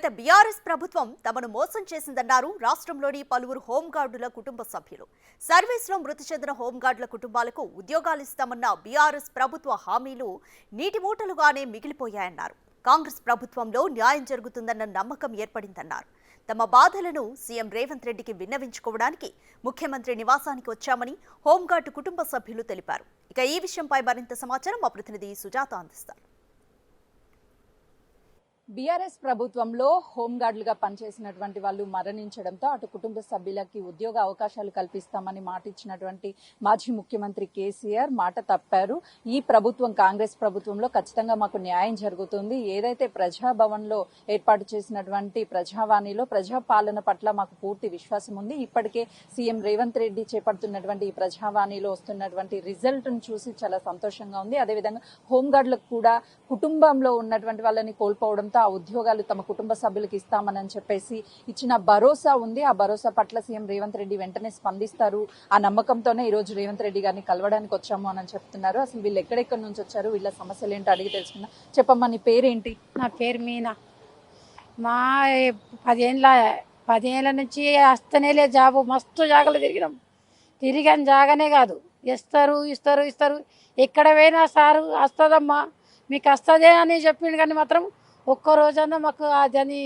గత బీఆర్ఎస్ ప్రభుత్వం తమను మోసం చేసిందన్నారు రాష్ట్రంలోని పలువురు హోంగార్డుల కుటుంబ సభ్యులు. సర్వీస్లో మృతి చెందిన హోంగార్డుల కుటుంబాలకు ఉద్యోగాలు ఇస్తామన్న బీఆర్ఎస్ ప్రభుత్వ హామీలు నీటి మూటలుగానే మిగిలిపోయాయన్నారు. కాంగ్రెస్ ప్రభుత్వంలో న్యాయం జరుగుతుందన్న నమ్మకం ఏర్పడిందన్నారు. తమ బాధలను సీఎం రేవంత్ రెడ్డికి విన్నవించుకోవడానికి ముఖ్యమంత్రి నివాసానికి వచ్చామని హోంగార్డు కుటుంబ సభ్యులు తెలిపారు. ఇక ఈ విషయంపై మరింత సమాచారం మా ప్రతినిధి సుజాత అందిస్తారు. బీఆర్ఎస్ ప్రభుత్వంలో హోంగార్డులుగా పనిచేసినటువంటి వాళ్ళు మరణించడంతో అటు కుటుంబ సభ్యులకి ఉద్యోగ అవకాశాలు కల్పిస్తామని మాట ఇచ్చినటువంటి మాజీ ముఖ్యమంత్రి కేసీఆర్ మాట తప్పారు. ఈ ప్రభుత్వం కాంగ్రెస్ ప్రభుత్వంలో ఖచ్చితంగా మాకు న్యాయం జరుగుతుంది. ఏదైతే ప్రజాభవన్లో ఏర్పాటు చేసినటువంటి ప్రజావాణిలో ప్రజాపాలన పట్ల మాకు పూర్తి విశ్వాసం ఉంది. ఇప్పటికే సీఎం రేవంత్ రెడ్డి చేపడుతున్నటువంటి ఈ ప్రజావాణిలో వస్తున్నటువంటి రిజల్ట్ ను చూసి చాలా సంతోషంగా ఉంది. అదేవిధంగా హోంగార్డులకు కూడా కుటుంబంలో ఉన్నటువంటి వాళ్ళని కోల్పోవడంతో ఆ ఉద్యోగాలు తమ కుటుంబ సభ్యులకు ఇస్తామని చెప్పేసి ఇచ్చిన భరోసా ఉంది. ఆ భరోసా పట్ల సీఎం రేవంత్ రెడ్డి వెంటనే స్పందిస్తారు. ఆ నమ్మకంతోనే ఈ రోజు రేవంత్ రెడ్డి గారిని కలవడానికి వచ్చాము అని చెప్తున్నారు. అసలు వీళ్ళు ఎక్కడెక్కడి నుంచి వచ్చారు, వీళ్ళ సమస్యలు ఏంటో అడిగి తెలుసుకున్నా. చెప్పమ్మా, నీ పేరేంటి? నా పేరు మీనా. మా 10 ఏళ్ళ నుంచి వస్తేనే జాబు మస్తు జాగలు తిరిగాను జాగానే కాదు, ఇస్తారు. ఎక్కడ పోయినా సారు వస్తుందమ్మా మీకు వస్తుందే అని చెప్పిండు, కానీ మాత్రం ఒక్క రోజన్నా మాకు అది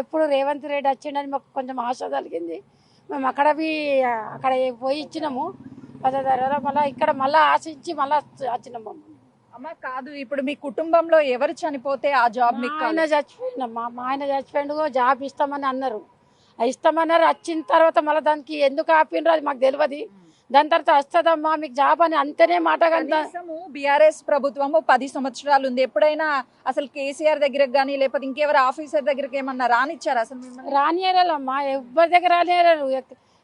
ఎప్పుడు రేవంత్ రెడ్డి వచ్చిండని మాకు కొంచెం ఆశ కలిగింది. మేము అక్కడ పోయి ఇచ్చినాము 10 తర్వాత మళ్ళీ ఇక్కడ మళ్ళీ ఆశించి మళ్ళీ వచ్చినాము. అమ్మ కాదు, ఇప్పుడు మీ కుటుంబంలో ఎవరు చనిపోతే ఆ జాబ్ ఆయన చచ్చిపోయిందమ్మా. మా ఆయన చచ్చిపోయిండు, జాబ్ ఇస్తామని అన్నారు. వచ్చిన తర్వాత మళ్ళీ దానికి ఎందుకు ఆపిండ్రు అది మాకు తెలియదు. దాని తర్వాత వస్తుందమ్మా మీకు జాబ్ అని అంతనే మాట. బీఆర్ఎస్ ప్రభుత్వము 10 సంవత్సరాలు ఉంది. ఎప్పుడైనా అసలు కేసీఆర్ దగ్గరకు కానీ లేకపోతే ఇంకెవరు ఆఫీసర్ దగ్గరకు ఏమన్నా రానిచ్చారు? అసలు రానియరాలమ్మా, ఎవరి దగ్గర రానియరారు.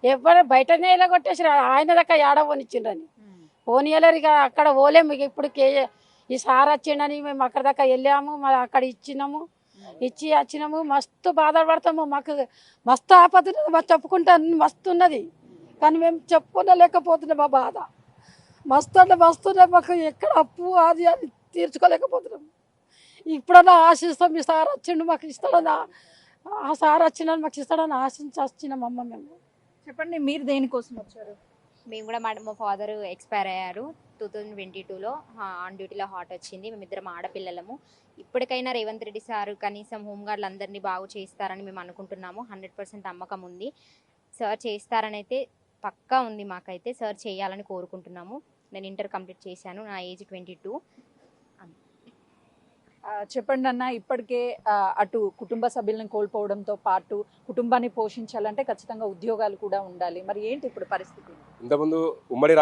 ఎవరు బయటనే ఇలా కొట్టేసారు. ఆయన దగ్గర ఏడవనిచ్చిండ్రని పోనీయలేరు. ఇక అక్కడ పోలేము. ఇక ఇప్పుడు ఈ సార్ వచ్చిండని మేము అక్కడ దాకా వెళ్ళాము, మరి అక్కడ ఇచ్చి వచ్చినాము. మస్తు బాధపడతాము. మాకు మస్తు ఆపద మాకు చెప్పుకుంటాను మస్తు ఉన్నది, కానీ మేము చెప్పుకోలేకపోతున్నాం. మా బాధ మస్తున్నాయి. మాకు ఎక్కడ అప్పు అది తీర్చుకోలేకపోతున్నాం. ఇప్పుడన్నా ఆశిస్తాం. ఈ సార్ వచ్చిండు మాకు ఇస్తాడన్నా, ఆ సార్ వచ్చిందని మాకు ఇస్తాడని ఆశించి వచ్చినామమ్మ. మేము చెప్పండి, మీరు దేనికోసం వచ్చారు? మేము కూడా మా ఫాదర్ ఎక్స్పైర్ అయ్యారు 2022లో. ఆన్ డ్యూటీలో హార్ట్ వచ్చింది. మేమిద్దరం ఆడపిల్లలము. ఇప్పటికైనా రేవంత్ రెడ్డి సార్ కనీసం హోంగార్డులు అందరినీ బాగు చేస్తారని మేము అనుకుంటున్నాము. 100% నమ్మకం ఉంది. సార్ చేస్తారని అయితే పక్కా ఉంది మాకైతే. సార్ చేయాలని కోరుకుంటున్నాము. నేను ఇంటర్ కంప్లీట్ చేశాను. నా ఏజ్ 22. చెప్పండి అన్న, ఇప్పటికే అటు కుటుంబ సభ్యులను కోల్పోవడంతో పాటు కుటుంబాన్ని పోషించాలంటే ఖచ్చితంగా ఉద్యోగాలు కూడా ఉండాలి. మరి ఏంటి ఇప్పుడు పరిస్థితి? ఇంతకుముందు ఉమ్మడి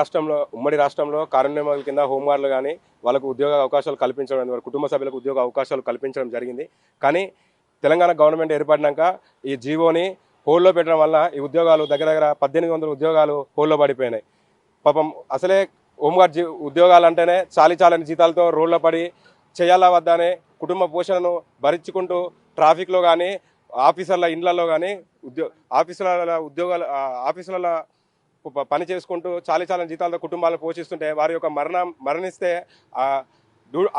రాష్ట్రంలో కారుణ్యమాల కింద హోంగార్డులు కానీ వాళ్ళకు ఉద్యోగ అవకాశాలు కల్పించడం, వారి కుటుంబ సభ్యులకు ఉద్యోగ అవకాశాలు కల్పించడం జరిగింది. కానీ తెలంగాణ గవర్నమెంట్ ఏర్పడినాక ఈ జీవోని హోల్డ్లో పెట్టడం వల్ల ఈ ఉద్యోగాలు దగ్గర 1800 ఉద్యోగాలు హోల్డ్లో పడిపోయినాయి. పాపం అసలే హోంగార్డ్ ఉద్యోగాలు అంటేనే చాలని జీతాలతో రోడ్ల పడి చేయాలా వద్దా అనే కుటుంబ పోషణను భరించుకుంటూ ట్రాఫిక్లో కానీ ఆఫీసర్ల ఇండ్లలో కానీ ఆఫీసులలో పని చేసుకుంటూ చాలని జీతాలతో కుటుంబాలను పోషిస్తుంటే వారి యొక్క మరణిస్తే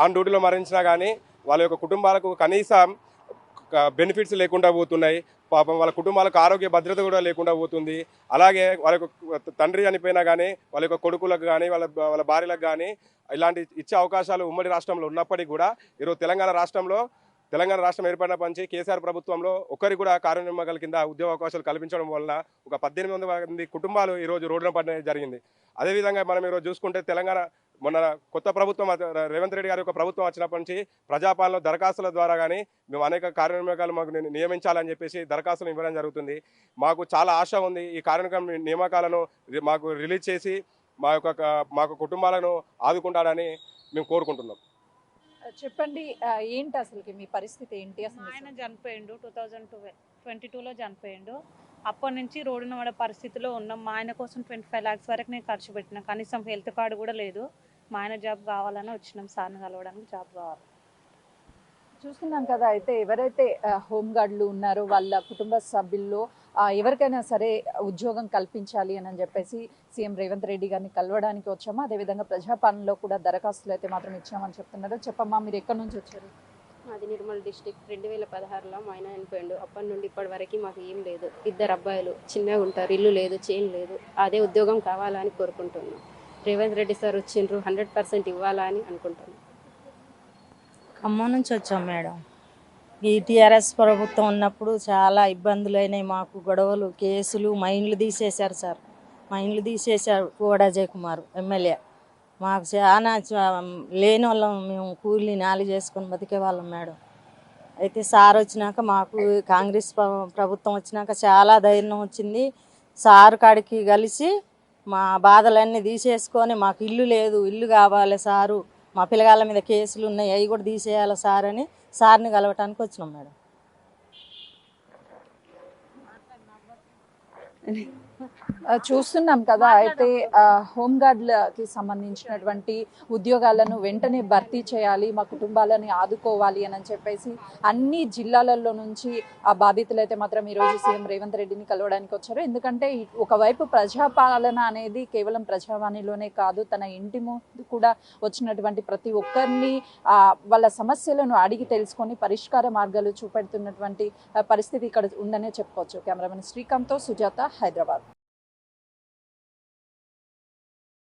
ఆన్ డ్యూటీలో మరణించినా కానీ వాళ్ళ యొక్క కుటుంబాలకు కనీసం బెనిఫిట్స్ లేకుండా పోతున్నాయి. పాపం వాళ్ళ కుటుంబాలకు ఆరోగ్య భద్రత కూడా లేకుండా పోతుంది. అలాగే వాళ్ళ యొక్క తండ్రి చనిపోయినా కానీ వాళ్ళ యొక్క కొడుకులకు కానీ వాళ్ళ భార్యలకు కానీ ఇలాంటి ఇచ్చే అవకాశాలు ఉమ్మడి రాష్ట్రంలో ఉన్నప్పటికీ కూడా ఈరోజు తెలంగాణ రాష్ట్రం ఏర్పడిన పంచి కేసీఆర్ ప్రభుత్వంలో ఒక్కరికి కూడా కార్యనిర్వాహకుల కింద ఉద్యోగ అవకాశాలు కల్పించడం వలన ఒక 1800 మంది కుటుంబాలు ఈరోజు రోడ్డున పడడం జరిగింది. అదేవిధంగా మనం ఈరోజు చూసుకుంటే తెలంగాణ మొన్న కొత్త ప్రభుత్వం రేవంత్ రెడ్డి గారి యొక్క ప్రభుత్వం వచ్చినప్పటి నుంచి ప్రజాపాలన దరఖాస్తుల ద్వారా కానీ మేము అనేక కార్యనిర్వాహకాలు మాకు నియమించాలని చెప్పేసి దరఖాస్తులు ఇవ్వడం జరుగుతుంది. మాకు చాలా ఆశ ఉంది. ఈ కార్యక్రమ నియామకాలను మాకు రిలీజ్ చేసి మాకు కుటుంబాలను ఆదుకుంటాడని మేము కోరుకుంటున్నాం. చెప్పండి, ఏంటి అసలుకి మీ పరిస్థితి ఏంటి? అసలు ఆయన చనిపోయిండు 2022లో చనిపోయిండు. అప్పటి నుంచి రోడ్డున పడే పరిస్థితిలో ఉన్నాం. మా ఆయన కోసం 25 lakhs వరకు నేను ఖర్చు పెట్టిన, కనీసం హెల్త్ కార్డు కూడా లేదు. మా ఆయన జాబ్ కావాలని వచ్చినాం, సార్ని కలవడానికి. జాబ్ కావాలి. చూస్తున్నాం కదా, అయితే ఎవరైతే హోంగార్డులు ఉన్నారో వాళ్ళ కుటుంబ సభ్యుల్లో ఎవరికైనా సరే ఉద్యోగం కల్పించాలి అని చెప్పేసి సీఎం రేవంత్ రెడ్డి గారిని కలవడానికి వచ్చాము. అదేవిధంగా ప్రజాపాలనలో కూడా దరఖాస్తులు అయితే మాత్రం ఇచ్చామని చెప్తున్నారు. చెప్పమ్మా, మీరు ఎక్కడి నుంచి వచ్చారు? మాది నిర్మల్ డిస్టిక్. 2016లో మా ఆయన చనిపోయిండు. అప్పటి నుండి ఇప్పటి వరకు మాకు ఏం లేదు. 2 అబ్బాయిలు చిన్నగా ఉంటారు, ఇల్లు లేదు, చేను లేదు. అదే ఉద్యోగం కావాలని కోరుకుంటున్నాం. రేవంత్ రెడ్డి సార్ వచ్చిండ్రు, 100% ఇవ్వాలని అనుకుంటున్నాం. ఖమ్మం నుంచి వచ్చాం మేడం. ఈ టీఆర్ఎస్ ప్రభుత్వం ఉన్నప్పుడు చాలా ఇబ్బందులు అయినాయి మాకు, గొడవలు, కేసులు, మా ఇండ్లు తీసేశారు సార్. మా ఇండ్లు తీసేశారు కోడ అజయ్ కుమార్ ఎమ్మెల్యే. మాకు చాలా లేని వాళ్ళం, మేము కూలి నాలి చేసుకొని బతికే వాళ్ళం మేడం. అయితే సార్ వచ్చినాక మాకు కాంగ్రెస్ ప్రభుత్వం వచ్చినాక చాలా ధైర్యం వచ్చింది. సార్ కాడికి కలిసి మా బాధలన్నీ తీసేసుకొని మాకు ఇల్లు లేదు, ఇల్లు కావాలి సారు, మా పిల్లగాళ్ళ మీద కేసులు ఉన్నాయి, అవి కూడా తీసేయాలి సార్ అని సార్ని కలవటానికి వచ్చినాం మేడం. చూస్తున్నాం కదా. అయితే హోంగార్డులకి సంబంధించినటువంటి ఉద్యోగాలను వెంటనే భర్తీ చేయాలి, మా కుటుంబాలని ఆదుకోవాలి అని చెప్పేసి అన్ని జిల్లాలలో నుంచి ఆ బాధితులు అయితే మాత్రం ఈరోజు సీఎం రేవంత్ రెడ్డిని కలవడానికి వచ్చారు. ఎందుకంటే ఒకవైపు ప్రజాపాలన అనేది కేవలం ప్రజావాణిలోనే కాదు, తన ఇంటి ముందు కూడా వచ్చినటువంటి ప్రతి ఒక్కరిని వాళ్ళ సమస్యలను అడిగి తెలుసుకొని పరిష్కార మార్గాలు చూపెడుతున్నటువంటి పరిస్థితి ఇక్కడ ఉందనే చెప్పుకోవచ్చు. కెమెరామెన్ శ్రీకాంత్తో సుజాత, హైదరాబాద్.